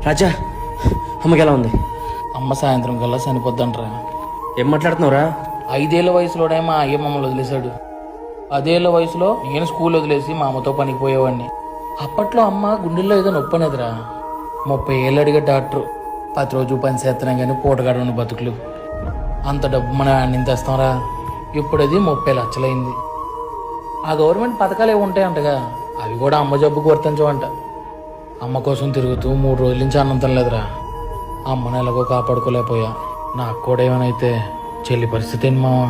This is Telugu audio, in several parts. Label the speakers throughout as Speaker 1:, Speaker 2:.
Speaker 1: రాజా, అమ్మకి ఎలా ఉంది?
Speaker 2: అమ్మ సాయంత్రం కల్లా చనిపోద్దంట్రా.
Speaker 1: ఏం మాట్లాడుతున్నావురా?
Speaker 2: 5 ఏళ్ల వయసులోనే మా అయ్య మమ్మల్ని వదిలేశాడు. 10 ఏళ్ల వయసులో నేను స్కూల్ వదిలేసి మా అమ్మతో పనికి పోయేవాడిని. అప్పట్లో అమ్మ గుండెల్లో ఏదో నొప్పి అనేదిరా. 30 ఏళ్ళు అడిగే డాక్టర్. ప్రతిరోజు పని చేస్తున్నాం కానీ పూటగాడని బతుకులు. అంత డబ్బు మనం అన్ని తెస్తాంరా. ఇప్పుడు అది 30 లక్షలైంది. ఆ గవర్నమెంట్ పథకాలు ఏమి ఉంటాయంటగా, అవి కూడా అమ్మ జబ్బుకు వర్తించవంట. అమ్మ కోసం తిరుగుతూ 3 రోజుల నుంచి అన్నం తినలేదురా. అమ్మని ఎలాగో కాపాడుకోలేకపోయా. నాకు కూడా ఏమైనా చెల్లి పరిస్థితి ఏంటి మావా?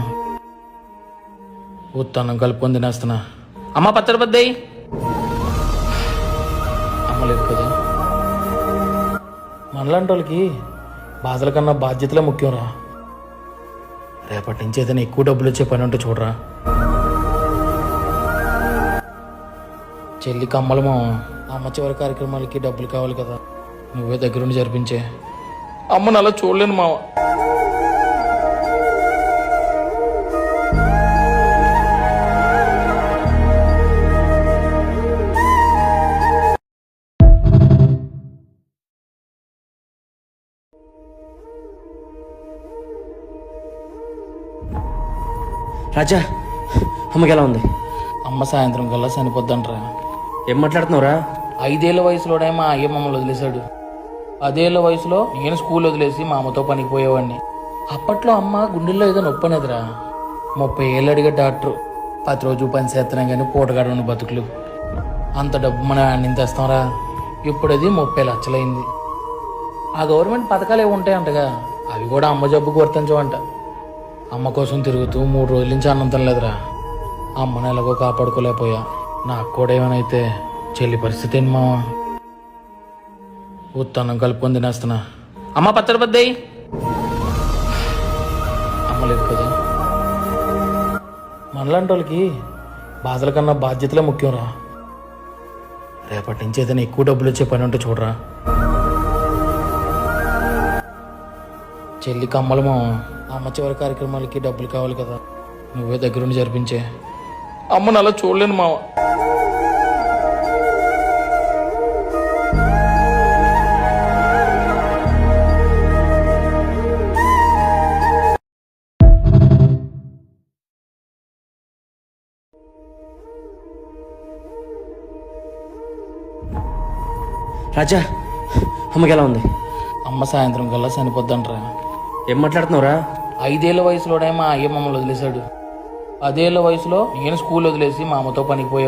Speaker 2: ఉత్తన్నం కలుపుకొని తినేస్తున్నా. అమ్మ పచ్చడి బద్దయి అమ్మ లేదు కదా. మనలాంటి వాళ్ళకి బాధల కన్నా బాధ్యతలే ముఖ్యంరా. రేపటి నుంచి ఏదైనా ఎక్కువ డబ్బులు వచ్చే పని ఉంటే చూడరా. చెల్లి కమ్మలు మావ. అమ్మ చివరి కార్యక్రమాలకి డబ్బులు కావాలి కదా, నువ్వే దగ్గరుండి జరిపించే. అమ్మని అలా చూడలేను మావ.
Speaker 1: రాజా, అమ్మకి ఎలా ఉంది?
Speaker 2: అమ్మ సాయంత్రం కల్లా చనిపోద్దంట్రా.
Speaker 1: ఏం మాట్లాడుతున్నావురా?
Speaker 2: 5 ఏళ్ల వయసులోనే మా అయ్య మమ్మల్ని వదిలేశాడు. 10 ఏళ్ల వయసులో నేను స్కూల్ వదిలేసి మా అమ్మతో పనికి పోయేవాడిని. అప్పట్లో అమ్మ గుండెల్లో ఏదో నొప్పి అనేదిరా. 30 ఏళ్ళు అడిగే డాక్టర్. ప్రతిరోజు పని చేస్తున్నాం కానీ పూటగాడని బతుకులు. అంత డబ్బు మనం అన్ని తెస్తాంరా. ఇప్పుడు అది 30 లక్షలైంది. ఆ గవర్నమెంట్ పథకాలు ఏమి ఉంటాయంటగా, అవి కూడా అమ్మ జబ్బుకు వర్తించవంట. అమ్మ కోసం తిరుగుతూ 3 రోజుల నుంచి అన్నం తినలేదురా. అమ్మని ఎలాగో కాపాడుకోలేకపోయా. నాకు కూడా ఏమైనా చెల్లి పరిస్థితి ఏంటి మావా? ఉత్తన్నం కలుపుకొని తినేస్తున్నా. అమ్మ పచ్చడి బద్దయి అమ్మ లేదు కదా. మనలాంటి వాళ్ళకి బాధల కన్నా బాధ్యతలే ముఖ్యంరా. రేపటి నుంచి ఏదైనా ఎక్కువ డబ్బులు వచ్చే పని ఉంటే చూడరా. చెల్లి కమ్మలు మావ. అమ్మ చివరి కార్యక్రమాలకి డబ్బులు కావాలి కదా, నువ్వే దగ్గరుండి జరిపించే. అమ్మని అలా చూడలేను మావ.
Speaker 1: రాజా, అమ్మకి ఎలా ఉంది?
Speaker 2: అమ్మ సాయంత్రం కల్లా చనిపోద్దంట్రా.
Speaker 1: ఏం మాట్లాడుతున్నావురా?
Speaker 2: 5 ఏళ్ల వయసులోనే మా అయ్య మమ్మల్ని వదిలేశాడు. 10 ఏళ్ల వయసులో నేను స్కూల్ వదిలేసి మా అమ్మతో పనికి పోయేవాడిని.